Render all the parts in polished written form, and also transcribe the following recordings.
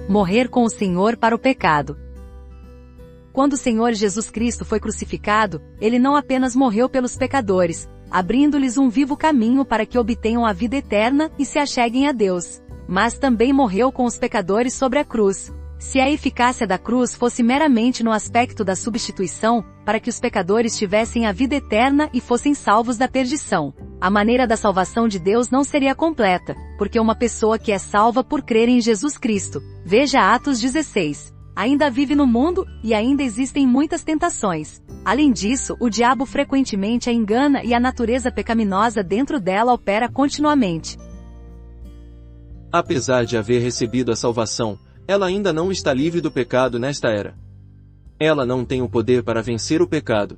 morrer com o Senhor para o pecado. Quando o Senhor Jesus Cristo foi crucificado, ele não apenas morreu pelos pecadores, abrindo-lhes um vivo caminho para que obtenham a vida eterna e se acheguem a Deus, mas também morreu com os pecadores sobre a cruz. Se a eficácia da cruz fosse meramente no aspecto da substituição, para que os pecadores tivessem a vida eterna e fossem salvos da perdição, a maneira da salvação de Deus não seria completa, porque uma pessoa que é salva por crer em Jesus Cristo, veja Atos 16, ainda vive no mundo, e ainda existem muitas tentações. Além disso, o diabo frequentemente a engana e a natureza pecaminosa dentro dela opera continuamente. Apesar de haver recebido a salvação, ela ainda não está livre do pecado nesta era. Ela não tem o poder para vencer o pecado.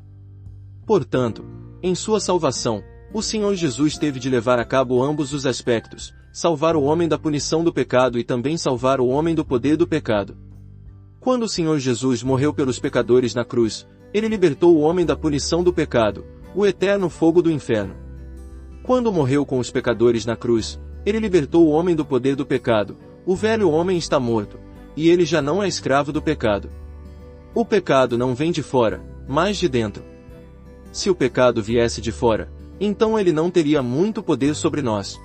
Portanto, em sua salvação, o Senhor Jesus teve de levar a cabo ambos os aspectos, salvar o homem da punição do pecado e também salvar o homem do poder do pecado. Quando o Senhor Jesus morreu pelos pecadores na cruz, ele libertou o homem da punição do pecado, o eterno fogo do inferno. Quando morreu com os pecadores na cruz, ele libertou o homem do poder do pecado. O velho homem está morto, e ele já não é escravo do pecado. O pecado não vem de fora, mas de dentro. Se o pecado viesse de fora, então ele não teria muito poder sobre nós.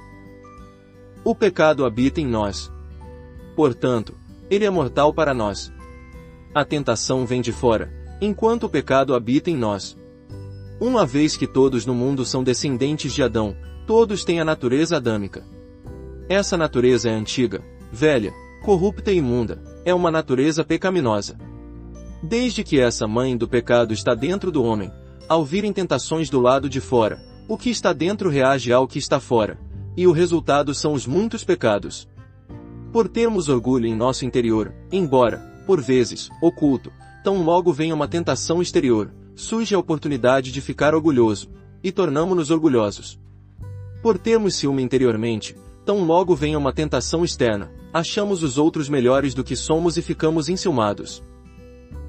O pecado habita em nós. Portanto, ele é mortal para nós. A tentação vem de fora, enquanto o pecado habita em nós. Uma vez que todos no mundo são descendentes de Adão, todos têm a natureza adâmica. Essa natureza é antiga, velha, corrupta e imunda, é uma natureza pecaminosa. Desde que essa mãe do pecado está dentro do homem, ao virem tentações do lado de fora, o que está dentro reage ao que está fora, e o resultado são os muitos pecados. Por termos orgulho em nosso interior, embora, por vezes, oculto, tão logo venha uma tentação exterior, surge a oportunidade de ficar orgulhoso, e tornamo-nos orgulhosos. Por termos ciúme interiormente, tão logo venha uma tentação externa, achamos os outros melhores do que somos e ficamos enciumados.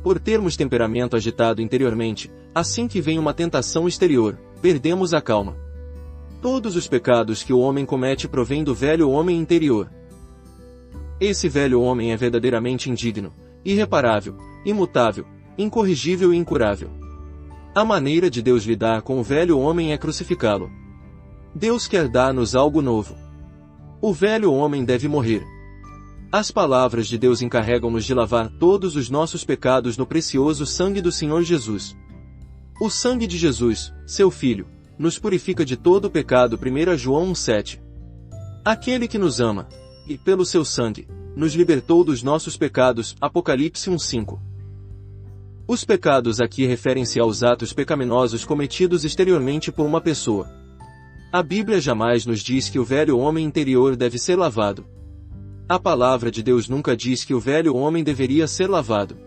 Por termos temperamento agitado interiormente, assim que vem uma tentação exterior, perdemos a calma. Todos os pecados que o homem comete provêm do velho homem interior. Esse velho homem é verdadeiramente indigno, irreparável, imutável, incorrigível e incurável. A maneira de Deus lidar com o velho homem é crucificá-lo. Deus quer dar-nos algo novo. O velho homem deve morrer. As palavras de Deus encarregam-nos de lavar todos os nossos pecados no precioso sangue do Senhor Jesus. O sangue de Jesus, seu Filho, nos purifica de todo o pecado. 1 João 1,7. Aquele que nos ama, e pelo seu sangue, nos libertou dos nossos pecados. Apocalipse 1,5. Os pecados aqui referem-se aos atos pecaminosos cometidos exteriormente por uma pessoa. A Bíblia jamais nos diz que o velho homem interior deve ser lavado. A palavra de Deus nunca diz que o velho homem deveria ser lavado.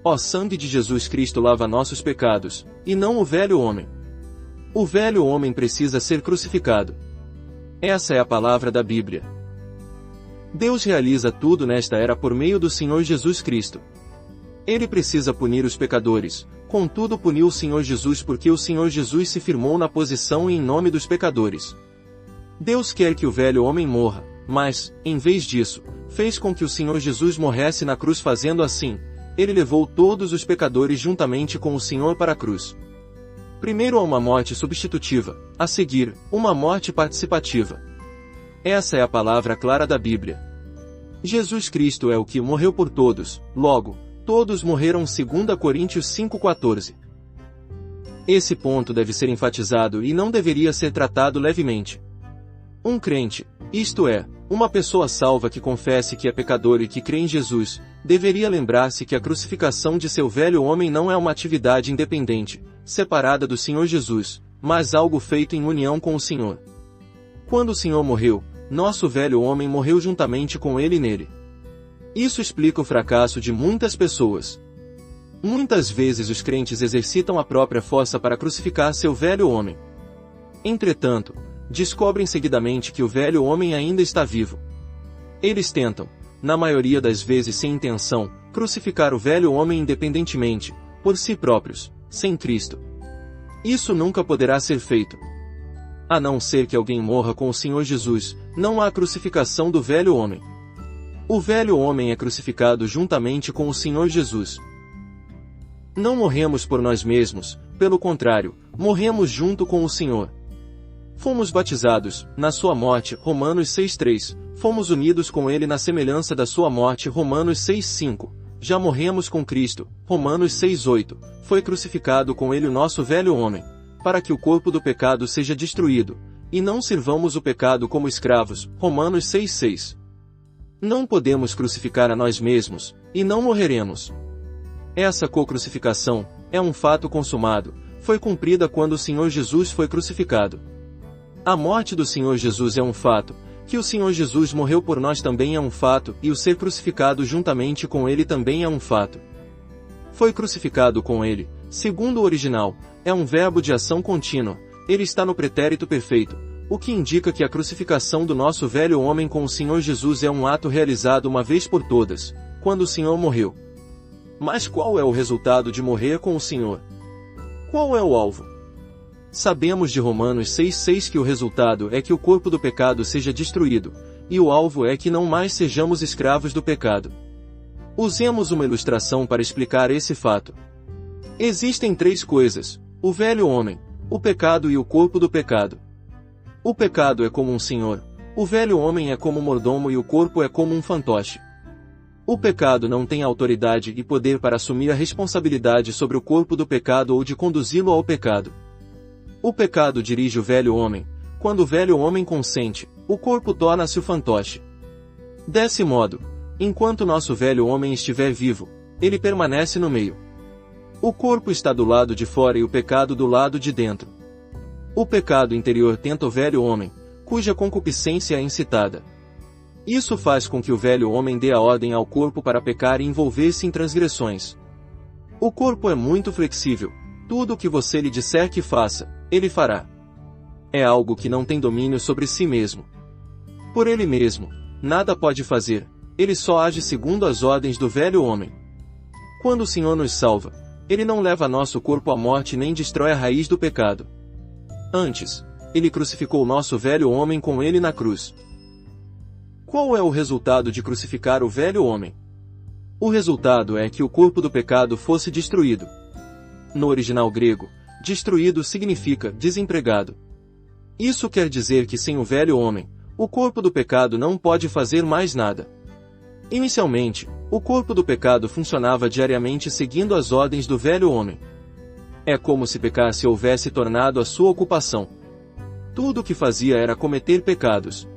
O sangue de Jesus Cristo lava nossos pecados, e não o velho homem. O velho homem precisa ser crucificado. Essa é a palavra da Bíblia. Deus realiza tudo nesta era por meio do Senhor Jesus Cristo. Ele precisa punir os pecadores, contudo puniu o Senhor Jesus porque o Senhor Jesus se firmou na posição e em nome dos pecadores. Deus quer que o velho homem morra, mas, em vez disso, fez com que o Senhor Jesus morresse na cruz. Fazendo assim, ele levou todos os pecadores juntamente com o Senhor para a cruz. Primeiro há uma morte substitutiva, a seguir, uma morte participativa. Essa é a palavra clara da Bíblia. Jesus Cristo é o que morreu por todos, logo, todos morreram. 2 Coríntios 5,14. Esse ponto deve ser enfatizado e não deveria ser tratado levemente. Um crente, isto é, uma pessoa salva que confesse que é pecador e que crê em Jesus, deveria lembrar-se que a crucificação de seu velho homem não é uma atividade independente, separada do Senhor Jesus, mas algo feito em união com o Senhor. Quando o Senhor morreu, nosso velho homem morreu juntamente com ele nele. Isso explica o fracasso de muitas pessoas. Muitas vezes os crentes exercitam a própria força para crucificar seu velho homem. Entretanto, descobrem seguidamente que o velho homem ainda está vivo. Eles tentam, na maioria das vezes sem intenção, crucificar o velho homem independentemente, por si próprios, sem Cristo. Isso nunca poderá ser feito. A não ser que alguém morra com o Senhor Jesus, não há crucificação do velho homem. O velho homem é crucificado juntamente com o Senhor Jesus. Não morremos por nós mesmos, pelo contrário, morremos junto com o Senhor. Fomos batizados, na sua morte, Romanos 6:3, fomos unidos com ele na semelhança da sua morte, Romanos 6:5, já morremos com Cristo, Romanos 6:8, foi crucificado com ele o nosso velho homem, para que o corpo do pecado seja destruído, e não sirvamos o pecado como escravos, Romanos 6:6. Não podemos crucificar a nós mesmos, e não morreremos. Essa co-crucificação é um fato consumado, foi cumprida quando o Senhor Jesus foi crucificado. A morte do Senhor Jesus é um fato, que o Senhor Jesus morreu por nós também é um fato, e o ser crucificado juntamente com ele também é um fato. Foi crucificado com ele, segundo o original, é um verbo de ação contínua, ele está no pretérito perfeito, o que indica que a crucificação do nosso velho homem com o Senhor Jesus é um ato realizado uma vez por todas, quando o Senhor morreu. Mas qual é o resultado de morrer com o Senhor? Qual é o alvo? Sabemos de Romanos 6:6 que o resultado é que o corpo do pecado seja destruído, e o alvo é que não mais sejamos escravos do pecado. Usemos uma ilustração para explicar esse fato. Existem três coisas: o velho homem, o pecado e o corpo do pecado. O pecado é como um senhor, o velho homem é como um mordomo e o corpo é como um fantoche. O pecado não tem autoridade e poder para assumir a responsabilidade sobre o corpo do pecado ou de conduzi-lo ao pecado. O pecado dirige o velho homem, quando o velho homem consente, o corpo torna-se o fantoche. Desse modo, enquanto nosso velho homem estiver vivo, ele permanece no meio. O corpo está do lado de fora e o pecado do lado de dentro. O pecado interior tenta o velho homem, cuja concupiscência é incitada. Isso faz com que o velho homem dê a ordem ao corpo para pecar e envolver-se em transgressões. O corpo é muito flexível, tudo o que você lhe disser que faça, ele fará. É algo que não tem domínio sobre si mesmo. Por ele mesmo, nada pode fazer, ele só age segundo as ordens do velho homem. Quando o Senhor nos salva, ele não leva nosso corpo à morte nem destrói a raiz do pecado. Antes, ele crucificou nosso velho homem com ele na cruz. Qual é o resultado de crucificar o velho homem? O resultado é que o corpo do pecado fosse destruído. No original grego, destruído significa desempregado. Isso quer dizer que sem o velho homem, o corpo do pecado não pode fazer mais nada. Inicialmente, o corpo do pecado funcionava diariamente seguindo as ordens do velho homem. É como se pecar se houvesse tornado a sua ocupação. Tudo o que fazia era cometer pecados.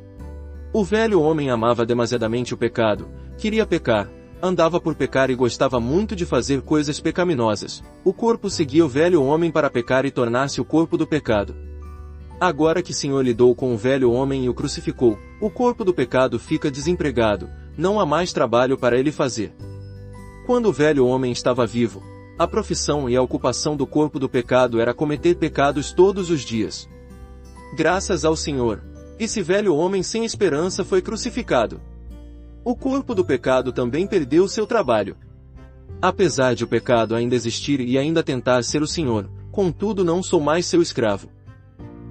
O velho homem amava demasiadamente o pecado, queria pecar, andava por pecar e gostava muito de fazer coisas pecaminosas. O corpo seguia o velho homem para pecar e tornar-se o corpo do pecado. Agora que o Senhor lidou com o velho homem e o crucificou, o corpo do pecado fica desempregado, não há mais trabalho para ele fazer. Quando o velho homem estava vivo, a profissão e a ocupação do corpo do pecado era cometer pecados todos os dias. Graças ao Senhor, esse velho homem sem esperança foi crucificado. O corpo do pecado também perdeu seu trabalho. Apesar de o pecado ainda existir e ainda tentar ser o Senhor, contudo não sou mais seu escravo.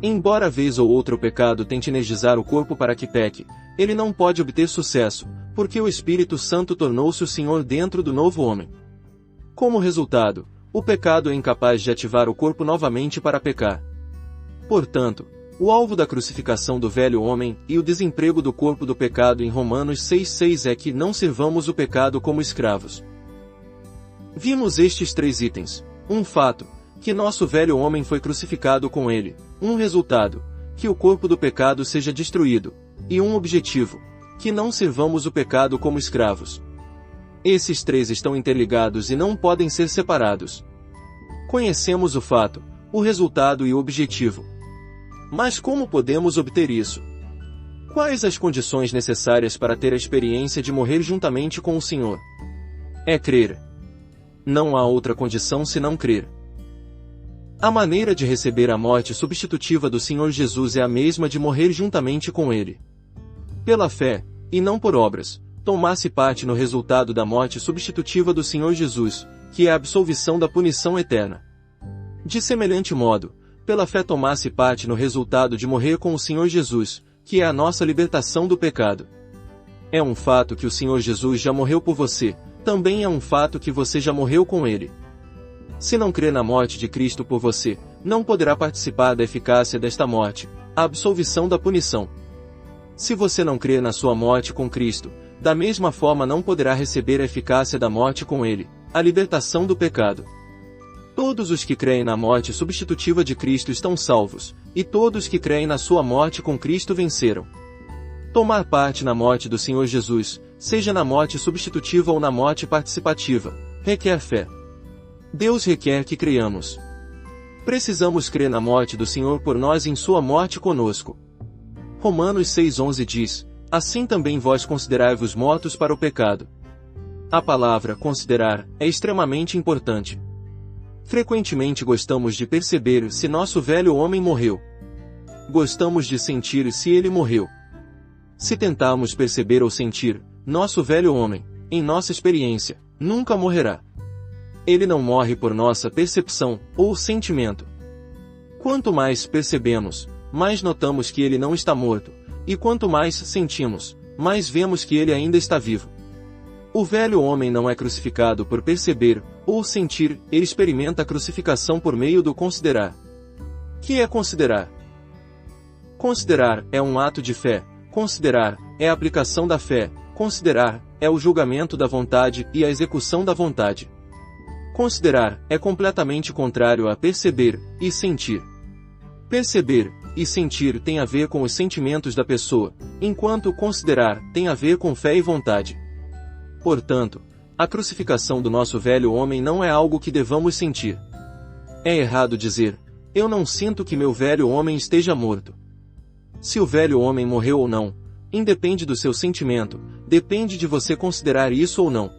Embora vez ou outra o pecado tente energizar o corpo para que peque, ele não pode obter sucesso, porque o Espírito Santo tornou-se o Senhor dentro do novo homem. Como resultado, o pecado é incapaz de ativar o corpo novamente para pecar. Portanto, o alvo da crucificação do velho homem e o desemprego do corpo do pecado em Romanos 6:6 é que não sirvamos o pecado como escravos. Vimos estes três itens: um fato, que nosso velho homem foi crucificado com ele; um resultado, que o corpo do pecado seja destruído; e um objetivo, que não sirvamos o pecado como escravos. Esses três estão interligados e não podem ser separados. Conhecemos o fato, o resultado e o objetivo. Mas como podemos obter isso? Quais as condições necessárias para ter a experiência de morrer juntamente com o Senhor? É crer. Não há outra condição senão crer. A maneira de receber a morte substitutiva do Senhor Jesus é a mesma de morrer juntamente com Ele. Pela fé, e não por obras, tomasse parte no resultado da morte substitutiva do Senhor Jesus, que é a absolvição da punição eterna. De semelhante modo, pela fé tomasse parte no resultado de morrer com o Senhor Jesus, que é a nossa libertação do pecado. É um fato que o Senhor Jesus já morreu por você, também é um fato que você já morreu com Ele. Se não crê na morte de Cristo por você, não poderá participar da eficácia desta morte, a absolvição da punição. Se você não crê na sua morte com Cristo, da mesma forma não poderá receber a eficácia da morte com Ele, a libertação do pecado. Todos os que creem na morte substitutiva de Cristo estão salvos, e todos que creem na sua morte com Cristo venceram. Tomar parte na morte do Senhor Jesus, seja na morte substitutiva ou na morte participativa, requer fé. Deus requer que creiamos. Precisamos crer na morte do Senhor por nós em sua morte conosco. Romanos 6,11 diz: assim também vós considerai-vos mortos para o pecado. A palavra considerar é extremamente importante. Frequentemente gostamos de perceber se nosso velho homem morreu. Gostamos de sentir se ele morreu. Se tentarmos perceber ou sentir, nosso velho homem, em nossa experiência, nunca morrerá. Ele não morre por nossa percepção ou sentimento. Quanto mais percebemos, mais notamos que ele não está morto, e quanto mais sentimos, mais vemos que ele ainda está vivo. O velho homem não é crucificado por perceber ou sentir, ele experimenta a crucificação por meio do considerar. Que é considerar? Considerar é um ato de fé, considerar é a aplicação da fé, considerar é o julgamento da vontade e a execução da vontade. Considerar é completamente contrário a perceber e sentir. Perceber e sentir tem a ver com os sentimentos da pessoa, enquanto considerar tem a ver com fé e vontade. Portanto, a crucificação do nosso velho homem não é algo que devamos sentir. É errado dizer: eu não sinto que meu velho homem esteja morto. Se o velho homem morreu ou não, independe do seu sentimento, depende de você considerar isso ou não.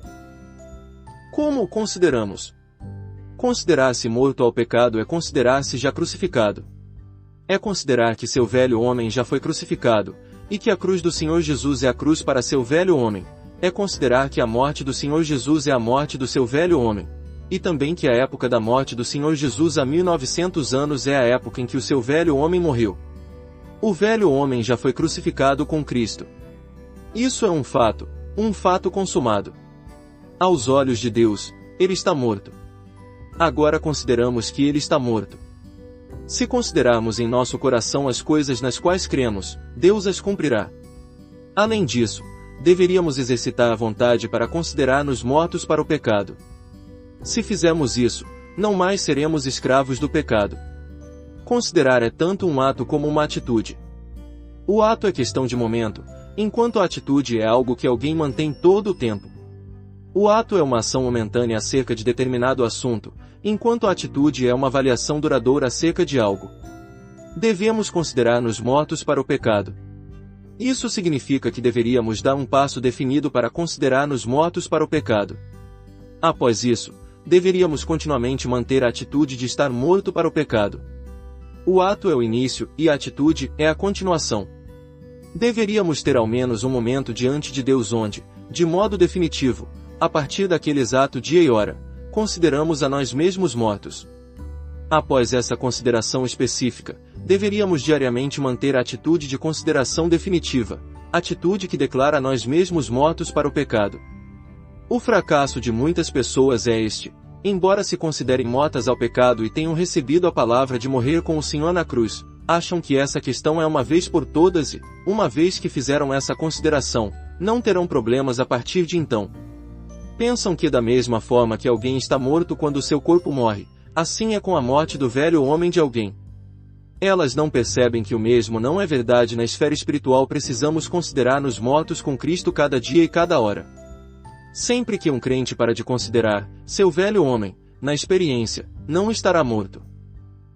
Como o consideramos? Considerar-se morto ao pecado é considerar-se já crucificado. É considerar que seu velho homem já foi crucificado, e que a cruz do Senhor Jesus é a cruz para seu velho homem. É considerar que a morte do Senhor Jesus é a morte do seu velho homem. E também que a época da morte do Senhor Jesus há 1900 anos é a época em que o seu velho homem morreu. O velho homem já foi crucificado com Cristo. Isso é um fato consumado. Aos olhos de Deus, ele está morto. Agora consideramos que ele está morto. Se considerarmos em nosso coração as coisas nas quais cremos, Deus as cumprirá. Além disso, deveríamos exercitar a vontade para considerar-nos mortos para o pecado. Se fizermos isso, não mais seremos escravos do pecado. Considerar é tanto um ato como uma atitude. O ato é questão de momento, enquanto a atitude é algo que alguém mantém todo o tempo. O ato é uma ação momentânea acerca de determinado assunto, enquanto a atitude é uma avaliação duradoura acerca de algo. Devemos considerar-nos mortos para o pecado. Isso significa que deveríamos dar um passo definido para considerar-nos mortos para o pecado. Após isso, deveríamos continuamente manter a atitude de estar morto para o pecado. O ato é o início e a atitude é a continuação. Deveríamos ter ao menos um momento diante de Deus onde, de modo definitivo, a partir daquele exato dia e hora, consideramos a nós mesmos mortos. Após essa consideração específica, deveríamos diariamente manter a atitude de consideração definitiva, atitude que declara a nós mesmos mortos para o pecado. O fracasso de muitas pessoas é este: embora se considerem mortas ao pecado e tenham recebido a palavra de morrer com o Senhor na cruz, acham que essa questão é uma vez por todas e, uma vez que fizeram essa consideração, não terão problemas a partir de então. Pensam que da mesma forma que alguém está morto quando seu corpo morre, assim é com a morte do velho homem de alguém. Elas não percebem que o mesmo não é verdade na esfera espiritual. Precisamos considerar-nos mortos com Cristo cada dia e cada hora. Sempre que um crente para de considerar seu velho homem, na experiência, não estará morto.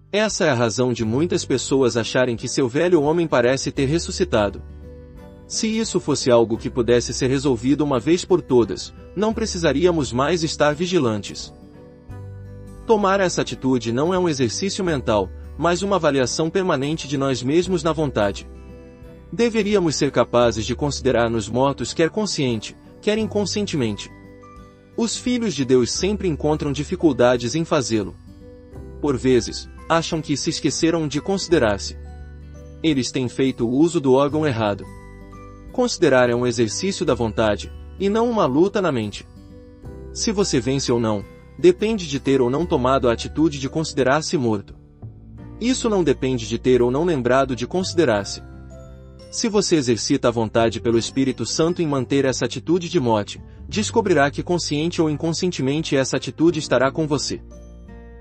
Essa é a razão de muitas pessoas acharem que seu velho homem parece ter ressuscitado. Se isso fosse algo que pudesse ser resolvido uma vez por todas, não precisaríamos mais estar vigilantes. Tomar essa atitude não é um exercício mental, mas uma avaliação permanente de nós mesmos na vontade. Deveríamos ser capazes de considerar-nos mortos quer consciente, quer inconscientemente. Os filhos de Deus sempre encontram dificuldades em fazê-lo. Por vezes, acham que se esqueceram de considerar-se. Eles têm feito uso do órgão errado. Considerar é um exercício da vontade, e não uma luta na mente. Se você vence ou não, depende de ter ou não tomado a atitude de considerar-se morto. Isso não depende de ter ou não lembrado de considerar-se. Se você exercita a vontade pelo Espírito Santo em manter essa atitude de morte, descobrirá que consciente ou inconscientemente essa atitude estará com você.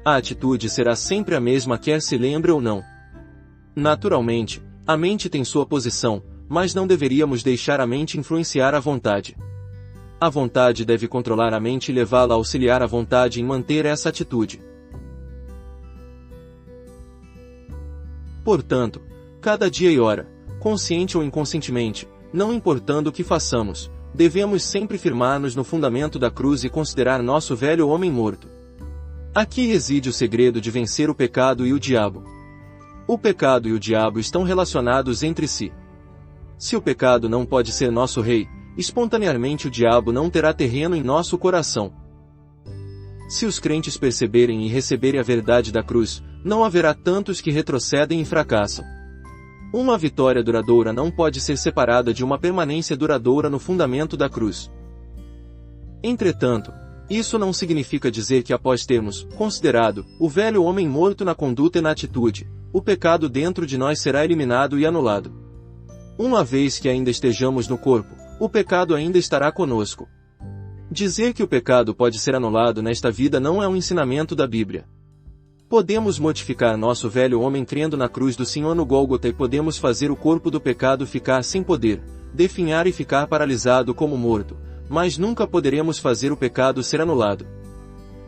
A atitude será sempre a mesma quer se lembre ou não. Naturalmente, a mente tem sua posição, mas não deveríamos deixar a mente influenciar a vontade. A vontade deve controlar a mente e levá-la a auxiliar a vontade em manter essa atitude. Portanto, cada dia e hora, consciente ou inconscientemente, não importando o que façamos, devemos sempre firmar-nos no fundamento da cruz e considerar nosso velho homem morto. Aqui reside o segredo de vencer o pecado e o diabo. O pecado e o diabo estão relacionados entre si. Se o pecado não pode ser nosso rei, espontaneamente o diabo não terá terreno em nosso coração. Se os crentes perceberem e receberem a verdade da cruz, não haverá tantos que retrocedem e fracassam. Uma vitória duradoura não pode ser separada de uma permanência duradoura no fundamento da cruz. Entretanto, isso não significa dizer que após termos considerado o velho homem morto na conduta e na atitude, o pecado dentro de nós será eliminado e anulado. Uma vez que ainda estejamos no corpo, o pecado ainda estará conosco. Dizer que o pecado pode ser anulado nesta vida não é um ensinamento da Bíblia. Podemos mortificar nosso velho homem crendo na cruz do Senhor no Gólgota e podemos fazer o corpo do pecado ficar sem poder, definhar e ficar paralisado como morto, mas nunca poderemos fazer o pecado ser anulado.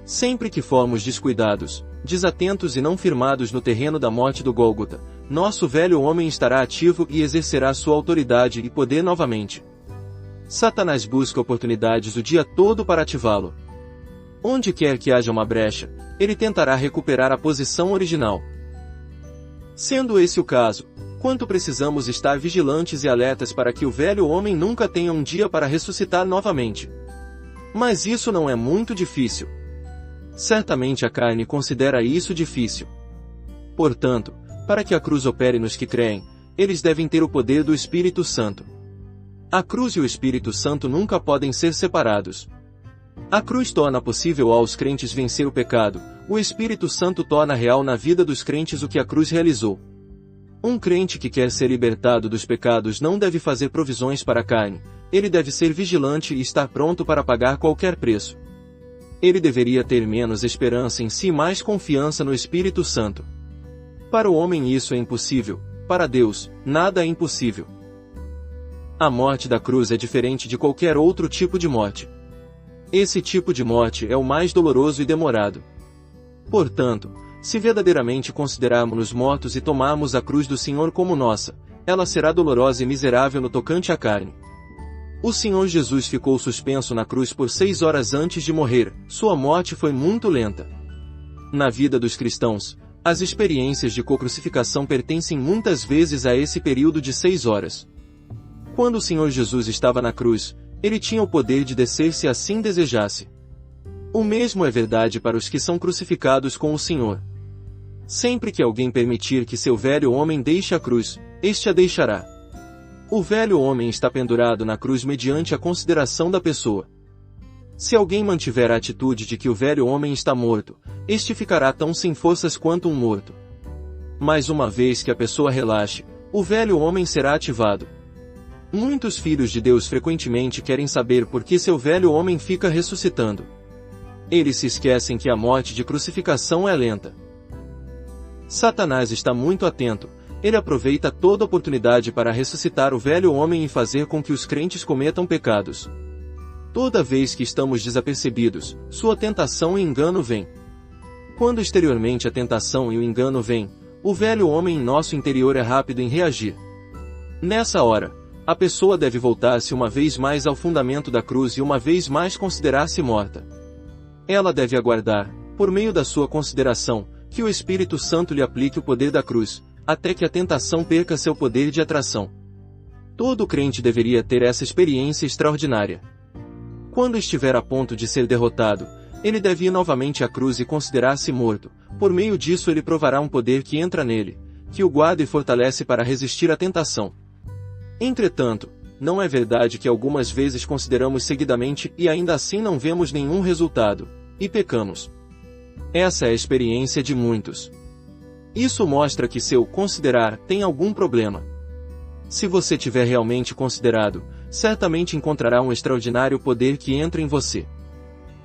Sempre que formos descuidados, desatentos e não firmados no terreno da morte do Gólgota, nosso velho homem estará ativo e exercerá sua autoridade e poder novamente. Satanás busca oportunidades o dia todo para ativá-lo. Onde quer que haja uma brecha, ele tentará recuperar a posição original. Sendo esse o caso, quanto precisamos estar vigilantes e alertas para que o velho homem nunca tenha um dia para ressuscitar novamente. Mas isso não é muito difícil. Certamente a carne considera isso difícil. Portanto, para que a cruz opere nos que creem, eles devem ter o poder do Espírito Santo. A cruz e o Espírito Santo nunca podem ser separados. A cruz torna possível aos crentes vencer o pecado, o Espírito Santo torna real na vida dos crentes o que a cruz realizou. Um crente que quer ser libertado dos pecados não deve fazer provisões para a carne, ele deve ser vigilante e estar pronto para pagar qualquer preço. Ele deveria ter menos esperança em si e mais confiança no Espírito Santo. Para o homem isso é impossível, para Deus, nada é impossível. A morte da cruz é diferente de qualquer outro tipo de morte. Esse tipo de morte é o mais doloroso e demorado. Portanto, se verdadeiramente considerarmos-nos mortos e tomarmos a cruz do Senhor como nossa, ela será dolorosa e miserável no tocante à carne. O Senhor Jesus ficou suspenso na cruz por 6 horas antes de morrer, sua morte foi muito lenta. Na vida dos cristãos, as experiências de crucificação pertencem muitas vezes a esse período de 6 horas. Quando o Senhor Jesus estava na cruz, ele tinha o poder de descer se assim desejasse. O mesmo é verdade para os que são crucificados com o Senhor. Sempre que alguém permitir que seu velho homem deixe a cruz, este a deixará. O velho homem está pendurado na cruz mediante a consideração da pessoa. Se alguém mantiver a atitude de que o velho homem está morto, este ficará tão sem forças quanto um morto. Mas uma vez que a pessoa relaxe, o velho homem será ativado. Muitos filhos de Deus frequentemente querem saber por que seu velho homem fica ressuscitando. Eles se esquecem que a morte de crucificação é lenta. Satanás está muito atento, ele aproveita toda oportunidade para ressuscitar o velho homem e fazer com que os crentes cometam pecados. Toda vez que estamos desapercebidos, sua tentação e engano vêm. Quando exteriormente a tentação e o engano vêm, o velho homem em nosso interior é rápido em reagir. Nessa hora, a pessoa deve voltar-se uma vez mais ao fundamento da cruz e uma vez mais considerar-se morta. Ela deve aguardar, por meio da sua consideração, que o Espírito Santo lhe aplique o poder da cruz, até que a tentação perca seu poder de atração. Todo crente deveria ter essa experiência extraordinária. Quando estiver a ponto de ser derrotado, ele deve ir novamente à cruz e considerar-se morto, por meio disso ele provará um poder que entra nele, que o guarda e fortalece para resistir à tentação. Entretanto, não é verdade que algumas vezes consideramos seguidamente e ainda assim não vemos nenhum resultado, e pecamos? Essa é a experiência de muitos. Isso mostra que seu considerar tem algum problema. Se você tiver realmente considerado, certamente encontrará um extraordinário poder que entra em você.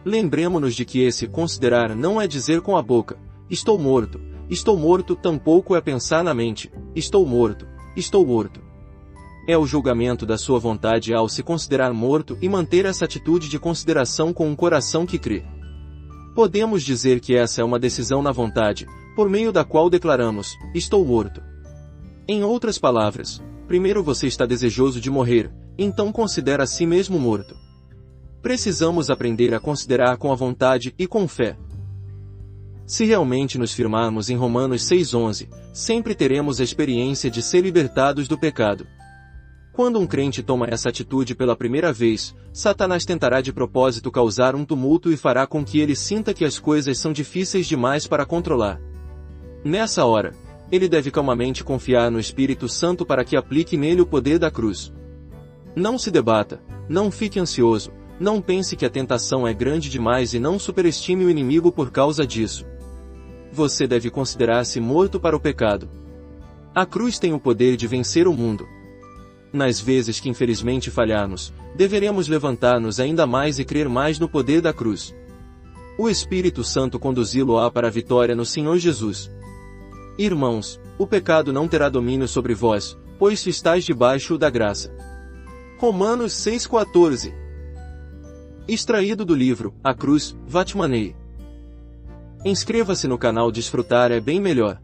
Lembremo-nos de que esse considerar não é dizer com a boca, estou morto, tampouco é pensar na mente, estou morto. É o julgamento da sua vontade ao se considerar morto e manter essa atitude de consideração com um coração que crê. Podemos dizer que essa é uma decisão na vontade, por meio da qual declaramos, estou morto. Em outras palavras, primeiro você está desejoso de morrer, então considera a si mesmo morto. Precisamos aprender a considerar com a vontade e com fé. Se realmente nos firmarmos em Romanos 6:11, sempre teremos a experiência de ser libertados do pecado. Quando um crente toma essa atitude pela primeira vez, Satanás tentará de propósito causar um tumulto e fará com que ele sinta que as coisas são difíceis demais para controlar. Nessa hora, ele deve calmamente confiar no Espírito Santo para que aplique nele o poder da cruz. Não se debata, não fique ansioso, não pense que a tentação é grande demais e não superestime o inimigo por causa disso. Você deve considerar-se morto para o pecado. A cruz tem o poder de vencer o mundo. Nas vezes que infelizmente falharmos, deveremos levantar-nos ainda mais e crer mais no poder da cruz. O Espírito Santo conduzi-lo-á para a vitória no Senhor Jesus. Irmãos, o pecado não terá domínio sobre vós, pois estáis debaixo da graça. Romanos 6,14. Extraído do livro, A Cruz, Vatmanei. Inscreva-se no canal Desfrutar é bem melhor.